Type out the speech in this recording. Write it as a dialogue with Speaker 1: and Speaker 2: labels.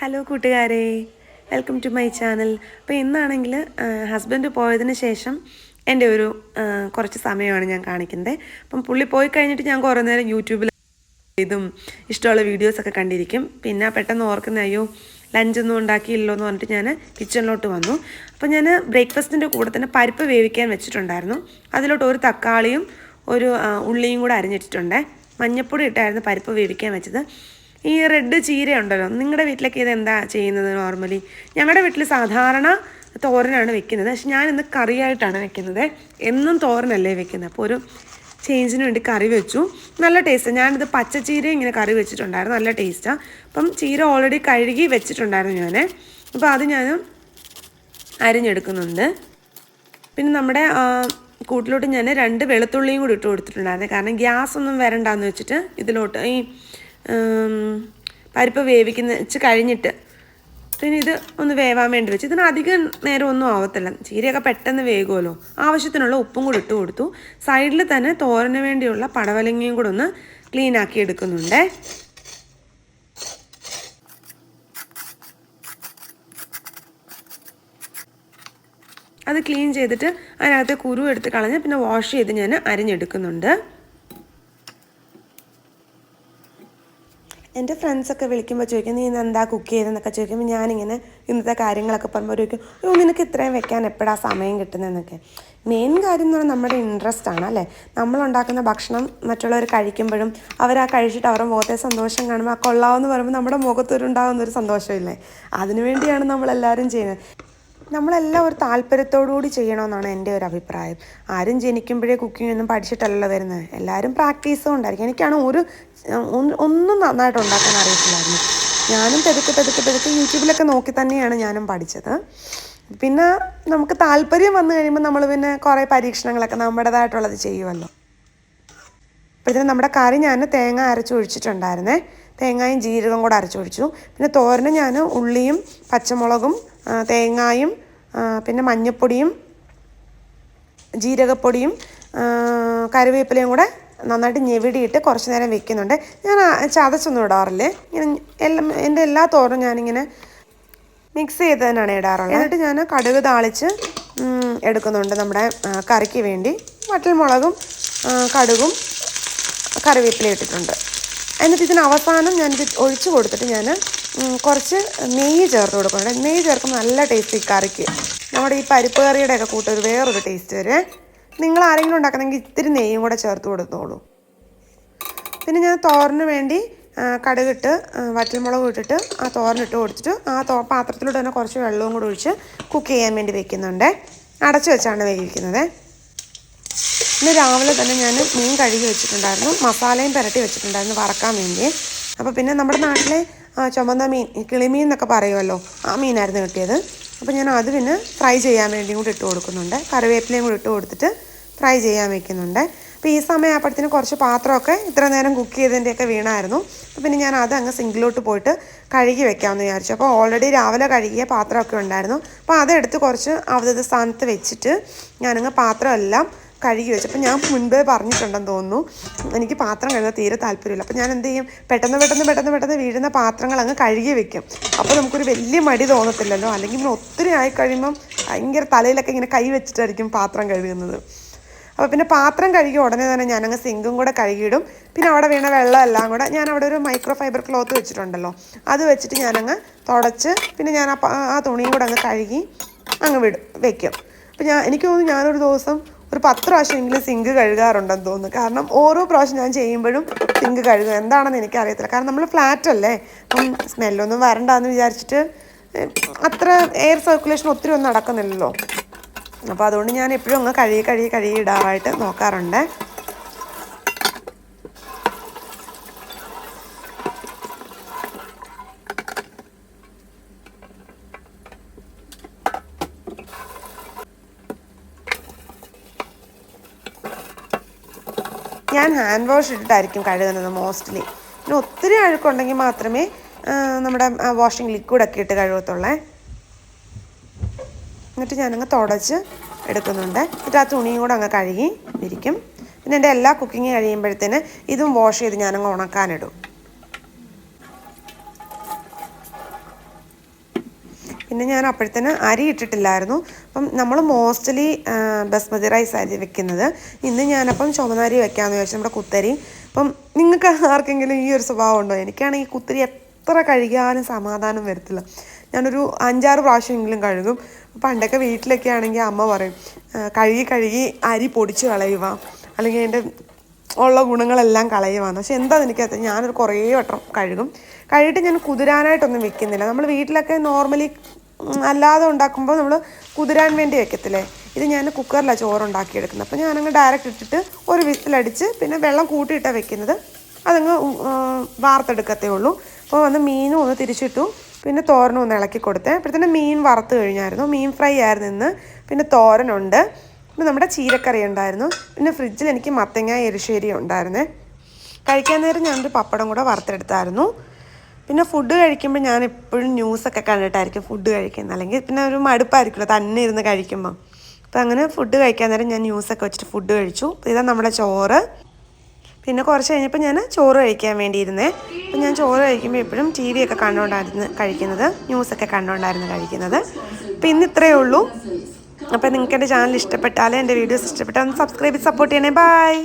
Speaker 1: Hello കൂട്ടുകാരെ, welcome to my channel. അപ്പോൾ ഇന്നാണെങ്കിൽ ഹസ്ബൻഡ് പോയതിന് ശേഷം എൻ്റെ ഒരു കുറച്ച് സമയമാണ് ഞാൻ കാണിക്കുന്നത്. അപ്പം പുള്ളി പോയി കഴിഞ്ഞിട്ട് ഞാൻ കുറേ നേരം യൂട്യൂബിൽ ഇതും ഇഷ്ടമുള്ള വീഡിയോസൊക്കെ കണ്ടിരിക്കും. പിന്നെ പെട്ടെന്ന് ഓർക്കുന്ന അയ്യോ ലഞ്ചൊന്നും ഉണ്ടാക്കിയില്ലല്ലോ എന്ന് പറഞ്ഞിട്ട് ഞാൻ കിച്ചണിലോട്ട് വന്നു. അപ്പോൾ ഞാൻ ബ്രേക്ക്ഫാസ്റ്റിൻ്റെ കൂടെ തന്നെ പരിപ്പ് വേവിക്കാൻ വെച്ചിട്ടുണ്ടായിരുന്നു. അതിലോട്ട് ഒരു തക്കാളിയും ഒരു ഉള്ളിയും കൂടെ അരിഞ്ഞിട്ടിട്ടുണ്ട്. മഞ്ഞൾപ്പൊടി ഇട്ടായിരുന്നു പരിപ്പ് വേവിക്കാൻ വെച്ചത്. ഈ റെഡ് ചീര ഉണ്ടല്ലോ, നിങ്ങളുടെ വീട്ടിലൊക്കെ ഇത് എന്താ ചെയ്യുന്നത് നോർമലി? ഞങ്ങളുടെ വീട്ടിൽ സാധാരണ തോരനാണ് വെക്കുന്നത്, പക്ഷെ ഞാൻ ഇന്ന് കറിയായിട്ടാണ് വെക്കുന്നത്. എന്നും തോരനല്ലേ വെക്കുന്നത്, അപ്പോൾ ഒരു ചേഞ്ചിന് വേണ്ടി കറി വെച്ചു. നല്ല ടേസ്റ്റ്. ഞാനിത് പച്ചച്ചീര ഇങ്ങനെ കറി വെച്ചിട്ടുണ്ടായിരുന്നു, നല്ല ടേസ്റ്റാണ്. അപ്പം ചീര ഓൾറെഡി കഴുകി വെച്ചിട്ടുണ്ടായിരുന്നു ഞാൻ. അപ്പോൾ അത് ഞാൻ അരിഞ്ഞെടുക്കുന്നുണ്ട്. പിന്നെ നമ്മുടെ കൂട്ടിലോട്ട് ഞാൻ 2 വെളുത്തുള്ളിയും കൂടി ഇട്ട് കൊടുത്തിട്ടുണ്ടായിരുന്നു. കാരണം ഗ്യാസ് ഒന്നും വരണ്ടാന്ന് വെച്ചിട്ട് ഇതിലോട്ട് ഈ പരിപ്പ് വേവിക്കുന്ന വെച്ച് കഴിഞ്ഞിട്ട് പിന്നെ ഇത് ഒന്ന് വേവാൻ വേണ്ടി വെച്ച്. ഇതിന് അധികം നേരം ഒന്നും ആവത്തില്ല, ചീരയൊക്കെ പെട്ടെന്ന് വേകുമല്ലോ. ആവശ്യത്തിനുള്ള ഉപ്പും കൂടി ഇട്ട് കൊടുത്തു. സൈഡിൽ തന്നെ തോരന് വേണ്ടിയുള്ള പടവലങ്ങയും കൂടെ ഒന്ന് ക്ലീൻ ആക്കി എടുക്കുന്നുണ്ട്. അത് ക്ലീൻ ചെയ്തിട്ട് അതിനകത്ത് കുരു എടുത്ത് കളഞ്ഞ് പിന്നെ വാഷ് ചെയ്ത് ഞാൻ അരിഞ്ഞെടുക്കുന്നുണ്ട്. എൻ്റെ ഫ്രണ്ട്സൊക്കെ വിളിക്കുമ്പോൾ ചോദിക്കും നീ ഇന്ന് എന്താ കുക്ക് ചെയ്തെന്നൊക്കെ ചോദിക്കുമ്പോൾ ഞാനിങ്ങനെ ഇന്നത്തെ കാര്യങ്ങളൊക്കെ പറയുമ്പോൾ ചോദിക്കും അയ്യോ നിനക്ക് ഇത്രയും വെക്കാൻ എപ്പോഴാണ് സമയം കിട്ടുന്നതെന്നൊക്കെ. മെയിൻ കാര്യം എന്ന് പറഞ്ഞാൽ നമ്മുടെ ഇൻട്രസ്റ്റ് ആണ് അല്ലേ. നമ്മളുണ്ടാക്കുന്ന ഭക്ഷണം മറ്റുള്ളവർ കഴിക്കുമ്പോഴും അവരാ കഴിച്ചിട്ട് അവരുടെ മുഖത്തെ സന്തോഷം കാണുമ്പോൾ ആ കൊള്ളാമെന്ന് പറയുമ്പോൾ നമ്മുടെ മുഖത്തൊരുണ്ടാകുന്നൊരു സന്തോഷമില്ലേ, അതിനുവേണ്ടിയാണ് നമ്മളെല്ലാവരും ചെയ്യുന്നത്. നമ്മളെല്ലാം ഒരു താല്പര്യത്തോടുകൂടി ചെയ്യണമെന്നാണ് എൻ്റെ ഒരു അഭിപ്രായം. ആരും ജനിക്കുമ്പോഴേ കുക്കിംഗ് ഒന്നും പഠിച്ചിട്ടല്ലല്ലോ വരുന്നത്, എല്ലാവരും പ്രാക്ടീസും ഉണ്ടായിരിക്കും. എനിക്കാണ് ഒന്നും നന്നായിട്ട് ഉണ്ടാക്കാൻ അറിയത്തില്ലായിരുന്നു. ഞാനും പെതുക്കെ യൂട്യൂബിലൊക്കെ നോക്കി തന്നെയാണ് ഞാനും പഠിച്ചത്. പിന്നെ നമുക്ക് താല്പര്യം വന്നു കഴിയുമ്പോൾ നമ്മൾ പിന്നെ കുറേ പരീക്ഷണങ്ങളൊക്കെ നമ്മുടേതായിട്ടുള്ളത് ചെയ്യുമല്ലോ. അപ്പോഴത്തേനും നമ്മുടെ കറി ഞാൻ തേങ്ങ അരച്ചൊഴിച്ചിട്ടുണ്ടായിരുന്നേ. തേങ്ങയും ജീരകം കൂടെ അരച്ചൊഴിച്ചു. പിന്നെ തോരന് ഞാൻ ഉള്ളിയും പച്ചമുളകും തേങ്ങായും പിന്നെ മഞ്ഞൾപ്പൊടിയും ജീരകപ്പൊടിയും കറിവേപ്പിലയും കൂടെ നന്നായിട്ട് ഞെവിടിയിട്ട് കുറച്ച് നേരം വെക്കുന്നുണ്ട്. ഞാൻ ചതച്ചൊന്നും ഇടാറില്ലേ, ഇങ്ങനെ എൻ്റെ എല്ലാ തോരനും ഞാനിങ്ങനെ മിക്സ് ചെയ്ത് തന്നെയാണ് ഇടാറുള്ളത്. എന്നിട്ട് ഞാൻ കടുക് താളിച്ച് എടുക്കുന്നുണ്ട് നമ്മുടെ കറിക്ക് വേണ്ടി. വറ്റൽമുളകും കടുകും കറിവേപ്പില ഇട്ടിട്ടുണ്ട്. എന്നിട്ട് ഇതിന് അവസാനം ഞാനിത് ഒഴിച്ച് കൊടുത്തിട്ട് ഞാൻ കുറച്ച് നെയ്യ് ചേർത്ത് കൊടുക്കുന്നുണ്ട്. നെയ്യ് ചേർക്കുമ്പോൾ നല്ല ടേസ്റ്റ് ഈ കറിക്ക്. നമ്മുടെ ഈ പരിപ്പ് കറിയുടെയൊക്കെ കൂട്ടൊരു വേറൊരു ടേസ്റ്റ് വരെ. നിങ്ങൾ ആരെങ്കിലും ഉണ്ടാക്കുന്നെങ്കിൽ ഇത്തിരി നെയ്യും കൂടെ ചേർത്ത് കൊടുത്തോളൂ. പിന്നെ ഞാൻ തോരന് വേണ്ടി കടുകിട്ട് വറ്റൽമുളക് ഇട്ടിട്ട് ആ തോരനിട്ട് കൊടുത്തിട്ട് ആ പാത്രത്തിലൂടെ തന്നെ കുറച്ച് വെള്ളവും കൂടെ ഒഴിച്ച് കുക്ക് ചെയ്യാൻ വേണ്ടി വെക്കുന്നുണ്ട്. അടച്ചു വെച്ചാണ് വേവിക്കുന്നത്. ഇന്ന് രാവിലെ തന്നെ ഞാൻ മീൻ കഴുകി വെച്ചിട്ടുണ്ടായിരുന്നു, മസാലയും പുരട്ടി വെച്ചിട്ടുണ്ടായിരുന്നു വറക്കാൻ വേണ്ടി. അപ്പോൾ പിന്നെ നമ്മുടെ നാട്ടിലെ ചുമന്ന മീൻ, കിളിമീൻ എന്നൊക്കെ പറയുമല്ലോ, ആ മീനായിരുന്നു കിട്ടിയത്. അപ്പോൾ ഞാൻ അത് പിന്നെ ഫ്രൈ ചെയ്യാൻ വേണ്ടിയും കൂടി ഇട്ട് കൊടുക്കുന്നുണ്ട്. കറിവേപ്പിലയും കൂടി ഇട്ട് കൊടുത്തിട്ട് ഫ്രൈ ചെയ്യാൻ വെക്കുന്നുണ്ട്. അപ്പോൾ ഈ സമയം ആയപ്പോഴത്തേന് കുറച്ച് പാത്രമൊക്കെ ഇത്ര നേരം കുക്ക് ചെയ്തതിൻ്റെയൊക്കെ വീണായിരുന്നു. അപ്പോൾ പിന്നെ ഞാൻ അത് അങ്ങ് സിങ്കിലോട്ട് പോയിട്ട് കഴുകി വെക്കാമെന്ന് വിചാരിച്ചു. അപ്പോൾ ഓൾറെഡി രാവിലെ കഴുകിയ പാത്രമൊക്കെ ഉണ്ടായിരുന്നു. അപ്പോൾ അതെടുത്ത് കുറച്ച് അവധി സ്ഥാനത്ത് വെച്ചിട്ട് ഞാനങ്ങ് പാത്രമെല്ലാം കഴുകി വെച്ചു. അപ്പോൾ ഞാൻ മുൻപേ പറഞ്ഞിട്ടുണ്ടെന്ന് തോന്നുന്നു, എനിക്ക് പാത്രം കഴുകാൻ തീരെ താല്പര്യമില്ല. അപ്പോൾ ഞാൻ എന്ത് ചെയ്യും, പെട്ടെന്ന് വീഴുന്ന പാത്രങ്ങൾ അങ്ങ് കഴുകി വെക്കും. അപ്പോൾ നമുക്കൊരു വലിയ മടി തോന്നത്തില്ലല്ലോ. അല്ലെങ്കിൽ പിന്നെ ഒത്തിരി ആയി കഴിയുമ്പം ഭയങ്കര തലയിലൊക്കെ ഇങ്ങനെ കൈ വെച്ചിട്ടായിരിക്കും പാത്രം കഴുകുന്നത്. അപ്പോൾ പിന്നെ പാത്രം കഴുകി ഉടനെ തന്നെ ഞാനങ്ങ് സിങ്കും കൂടെ കഴുകിയിടും. പിന്നെ അവിടെ വീണ വെള്ളം എല്ലാം കൂടെ ഞാൻ അവിടെ ഒരു മൈക്രോ ഫൈബർ ക്ലോത്ത് വെച്ചിട്ടുണ്ടല്ലോ, അത് വെച്ചിട്ട് ഞാനങ്ങ് തുടച്ച് പിന്നെ ഞാൻ ആ തുണിയും കൂടെ അങ്ങ് കഴുകി അങ്ങ് വെക്കും. അപ്പോൾ എനിക്ക് തോന്നുന്നു ഞാനൊരു ദിവസം ഒരു 10 പ്രാവശ്യമെങ്കിലും സിങ്ക് കഴുകാറുണ്ടെന്ന് തോന്നുന്നു. കാരണം ഓരോ പ്രാവശ്യം ഞാൻ ചെയ്യുമ്പോഴും സിങ്ക് കഴുകും. എന്താണെന്ന് എനിക്കറിയത്തില്ല. കാരണം നമ്മൾ ഫ്ലാറ്റ് അല്ലേ, അപ്പം സ്മെല്ലൊന്നും വരണ്ടെന്ന് വിചാരിച്ചിട്ട് അത്ര എയർ സർക്കുലേഷൻ ഒത്തിരി ഒന്നും നടക്കുന്നില്ലല്ലോ. അപ്പോൾ അതുകൊണ്ട് ഞാൻ എപ്പോഴും അങ്ങ് കഴുകി ഇടാറായിട്ട് നോക്കാറുണ്ട്. ഞാൻ ഹാൻഡ് വാഷ് ഇട്ടിട്ടായിരിക്കും കഴുകുന്നത് മോസ്റ്റ്ലി. പിന്നെ ഒത്തിരി അഴുക്കുണ്ടെങ്കിൽ മാത്രമേ നമ്മുടെ വാഷിംഗ് ലിക്വിഡൊക്കെ ഇട്ട് കഴുകത്തുള്ളേ. എന്നിട്ട് ഞാനങ്ങ് തുടച്ച് എടുക്കുന്നുണ്ട്. എന്നിട്ട് ആ തുണിയും കൂടെ അങ്ങ് കഴുകി ഇരിക്കും. പിന്നെ എൻ്റെ എല്ലാ കുക്കിങ് കഴിയുമ്പോഴത്തേന് ഇതും വാഷ് ചെയ്ത് ഞാനങ്ങ് ഉണക്കാനിടും. പിന്നെ ഞാൻ അപ്പോഴത്തേന് അരി ഇട്ടിട്ടില്ലായിരുന്നു. അപ്പം നമ്മൾ മോസ്റ്റ്ലി ബസ്മതി റൈസ് അരി വെക്കുന്നത്. ഇന്ന് ഞാനപ്പം ചുമന്നരി വെക്കാമെന്ന് വിചാരിച്ചു, നമ്മുടെ കുത്തരി. അപ്പം നിങ്ങൾക്ക് ആർക്കെങ്കിലും ഈ ഒരു സ്വഭാവം ഉണ്ടോ? എനിക്കാണെങ്കിൽ ഈ കുത്തരി എത്ര കഴുകിയാലും സമാധാനം വരത്തില്ല. ഞാനൊരു 5-6 പ്രാവശ്യമെങ്കിലും കഴുകും. പണ്ടൊക്കെ വീട്ടിലൊക്കെ ആണെങ്കിൽ അമ്മ പറയും, കഴുകി അരി പൊടിച്ച് കളയുക, അല്ലെങ്കിൽ അതിൻ്റെ ഉള്ള ഗുണങ്ങളെല്ലാം കളയുവാന്ന്. പക്ഷെ എന്താണെന്ന് എനിക്കറിയാം, ഞാനൊരു കുറേ വട്ടം കഴുകിയിട്ട് ഞാൻ കുതിരാനായിട്ടൊന്നും വെക്കുന്നില്ല. നമ്മൾ വീട്ടിലൊക്കെ നോർമലി അല്ലാതെ ഉണ്ടാക്കുമ്പോൾ നമ്മൾ കുതിരാൻ വേണ്ടി വെക്കത്തില്ലേ, ഇത് ഞാൻ കുക്കറിലാണ് ചോറുണ്ടാക്കിയെടുക്കുന്നത്. അപ്പോൾ ഞാനങ്ങ് ഡയറക്റ്റ് ഇട്ടിട്ട് ഒരു വിസിലടിച്ച് പിന്നെ വെള്ളം കൂട്ടിയിട്ടാണ് വെക്കുന്നത്. അതങ്ങ് വാർത്തെടുക്കത്തേ ഉള്ളൂ. അപ്പോൾ വന്ന് മീനും ഒന്ന് തിരിച്ചിട്ടു, പിന്നെ തോരനും ഒന്ന് ഇളക്കി കൊടുത്തേ. അപ്പോഴത്തേന് മീൻ വറുത്ത് കഴിഞ്ഞായിരുന്നു, മീൻ ഫ്രൈ ആയിരുന്നു ഇന്ന്. പിന്നെ തോരനുണ്ട്, പിന്നെ നമ്മുടെ ചീരക്കറി ഉണ്ടായിരുന്നു. പിന്നെ ഫ്രിഡ്ജിൽ എനിക്ക് മത്തങ്ങ എരിശ്ശേരി ഉണ്ടായിരുന്നേ. കഴിക്കാൻ നേരം ഞാനൊരു പപ്പടം കൂടെ വറുത്തെടുത്തായിരുന്നു. പിന്നെ ഫുഡ് കഴിക്കുമ്പോൾ ഞാൻ എപ്പോഴും ന്യൂസൊക്കെ കണ്ടിട്ടായിരിക്കും ഫുഡ് കഴിക്കുന്നത്, അല്ലെങ്കിൽ പിന്നെ ഒരു മടുപ്പായിരിക്കുമല്ലോ തന്നെ ഇരുന്ന് കഴിക്കുമ്പോൾ. അപ്പോൾ അങ്ങനെ ഫുഡ് കഴിക്കാൻ നേരം ഞാൻ ന്യൂസൊക്കെ വെച്ചിട്ട് ഫുഡ് കഴിച്ചു. ഇതാ നമ്മുടെ ചോറ്. പിന്നെ കുറച്ച് കഴിഞ്ഞപ്പോൾ ഞാൻ ചോറ് കഴിക്കാൻ വേണ്ടിയിരുന്നേ. അപ്പോൾ ഞാൻ ചോറ് കഴിക്കുമ്പോൾ എപ്പോഴും TV ഒക്കെ കണ്ടുകൊണ്ടായിരുന്നു കഴിക്കുന്നത്, ന്യൂസൊക്കെ കണ്ടുകൊണ്ടായിരുന്നു കഴിക്കുന്നത്. അപ്പോൾ ഇന്ന് ഇത്രയേ ഉള്ളൂ. അപ്പോൾ നിങ്ങൾക്ക് എൻ്റെ ചാനൽ ഇഷ്ടപ്പെട്ടാൽ, എൻ്റെ വീഡിയോസ് ഇഷ്ടപ്പെട്ടാൽ ഒന്ന് സബ്സ്ക്രൈബ് ചെയ്ത് സപ്പോർട്ട് ചെയ്യണേ. ബൈ.